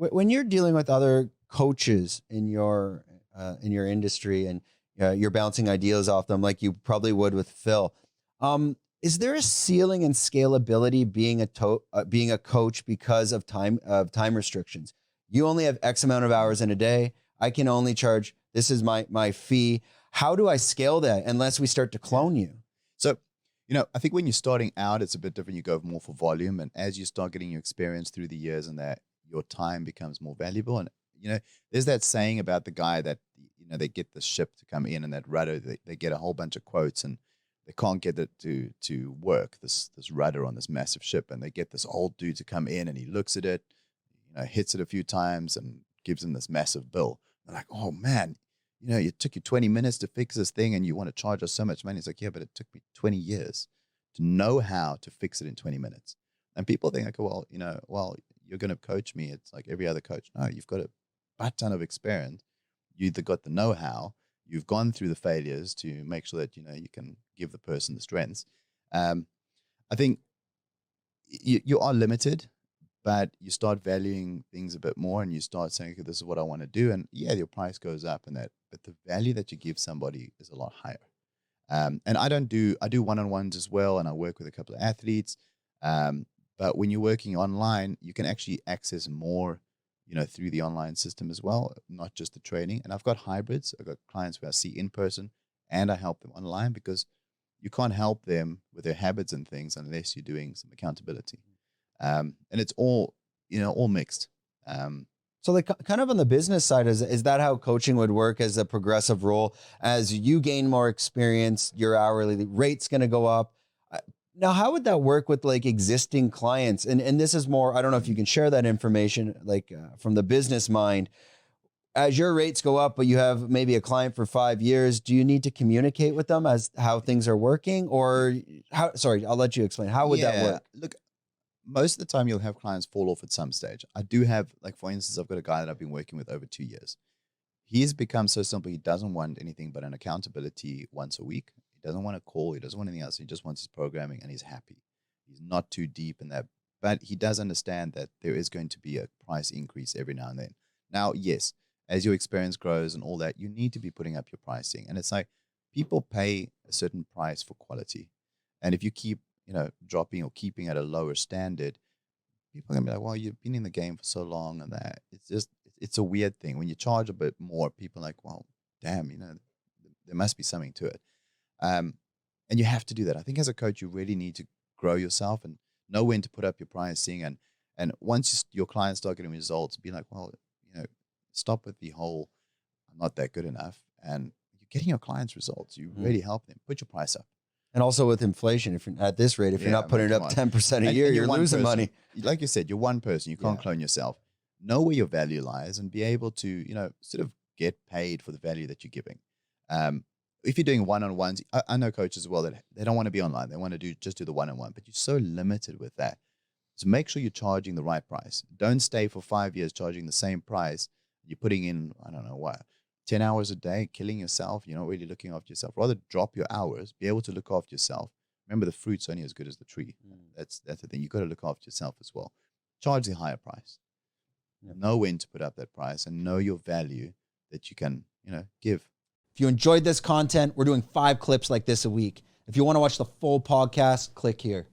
When you're dealing with other coaches in your industry and you're bouncing ideas off them like you probably would with Phil, is there a ceiling in scalability being a coach because of time restrictions? You only have X amount of hours in a day. I can only charge, this is my fee. How do I scale that unless we start to clone you? So, I think when you're starting out, it's a bit different. You go more for volume. And as you start getting your experience through the years and that your time becomes more valuable. And, there's that saying about the guy that, they get the ship to come in and that rudder, they get a whole bunch of quotes and they can't get it to work, this rudder on this massive ship. And they get this old dude to come in and he looks at it, hits it a few times and gives him this massive bill. They're like, oh man, it took you 20 minutes to fix this thing and you want to charge us so much money. It's like, yeah, but it took me 20 years to know how to fix it in 20 minutes. And people think like, well, you're going to coach me. It's like every other coach. No, you've got a butt ton of experience. You either got the know-how, you've gone through the failures to make sure that, you can give the person the strengths. I think you are limited, but you start valuing things a bit more and you start saying, okay, this is what I want to do. And yeah, your price goes up and that, but the value that you give somebody is a lot higher. And I do one-on-ones as well. And I work with a couple of athletes. But when you're working online, you can actually access more, through the online system as well, not just the training. And I've got hybrids. I've got clients who I see in person and I help them online because you can't help them with their habits and things unless you're doing some accountability. And it's all mixed. So like kind of on the business side, is that how coaching would work as a progressive role? As you gain more experience, your hourly rate's going to go up. Now, how would that work with like existing clients? And this is more, I don't know if you can share that information, like from the business mind. As your rates go up, but you have maybe a client for 5 years, do you need to communicate with them as how things are working? Or how? Sorry, I'll let you explain. How would that work? Look, most of the time you'll have clients fall off at some stage. I do have, like, for instance, I've got a guy that I've been working with over 2 years. He's become so simple. He doesn't want anything but an accountability once a week. He doesn't want a call. He doesn't want anything else. He just wants his programming and he's happy. He's not too deep in that, but he does understand that there is going to be a price increase every now and then. Now, yes, as your experience grows and all that, you need to be putting up your pricing. And it's like people pay a certain price for quality. And if you keep, dropping or keeping at a lower standard, people are going to be like, well, you've been in the game for so long and that. It's a weird thing. When you charge a bit more, people are like, well, damn, there must be something to it. And you have to do that. I think as a coach, you really need to grow yourself and know when to put up your pricing. And once your clients start getting results, be like, well, stop with the whole, I'm not that good enough. And you're getting your clients results. You really help them. Put your price up. And also with inflation, if you're at this rate, if you're not putting it up 10% a year, you're losing money. Like you said, you're one person. You can't clone yourself. Know where your value lies and be able to, sort of get paid for the value that you're giving. If you're doing one-on-ones, I know coaches as well that they don't want to be online. They want to just do the one-on-one, but you're so limited with that. So make sure you're charging the right price. Don't stay for 5 years charging the same price. You're putting in, I don't know what, 10 hours a day, killing yourself. You're not really looking after yourself. Rather drop your hours, be able to look after yourself. Remember, the fruit's only as good as the tree. That's the thing. You've got to look after yourself as well. Charge the higher price. Know when to put up that price and know your value that you can, give. If you enjoyed this content, we're doing 5 clips like this a week. If you want to watch the full podcast, click here.